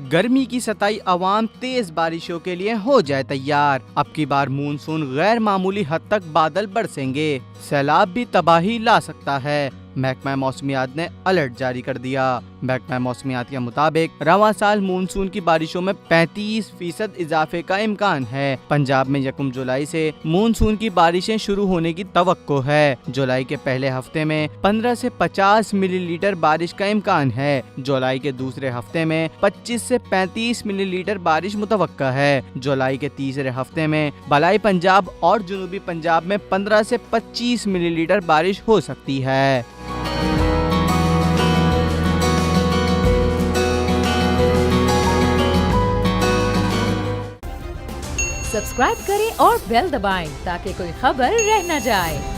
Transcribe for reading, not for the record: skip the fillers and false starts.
गर्मी की सताई अवाम तेज बारिशों के लिए हो जाए तैयार। अब की बार मानसून गैर मामूली हद तक बादल बरसेंगे, सैलाब भी तबाही ला सकता है। महकमा मौसमियात ने अलर्ट जारी कर दिया। महकमा मौसमियात के मुताबिक रवां साल मानसून की बारिशों में 35% इजाफे का इम्कान है। पंजाब में 1 जुलाई से मानसून की बारिशें शुरू होने की तवक्को है। जुलाई के पहले हफ्ते में 15 से 50 मिलीलीटर बारिश का इम्कान है। जुलाई के दूसरे हफ्ते में 25 से 35 मिलीलीटर बारिश मुतवक्का है। जुलाई के तीसरे हफ्ते में बलाई पंजाब और जनूबी पंजाब में 15 से 25 मिलीलीटर बारिश हो सकती है। सब्सक्राइब करें और बेल दबाएं ताकि कोई खबर रह न जाए।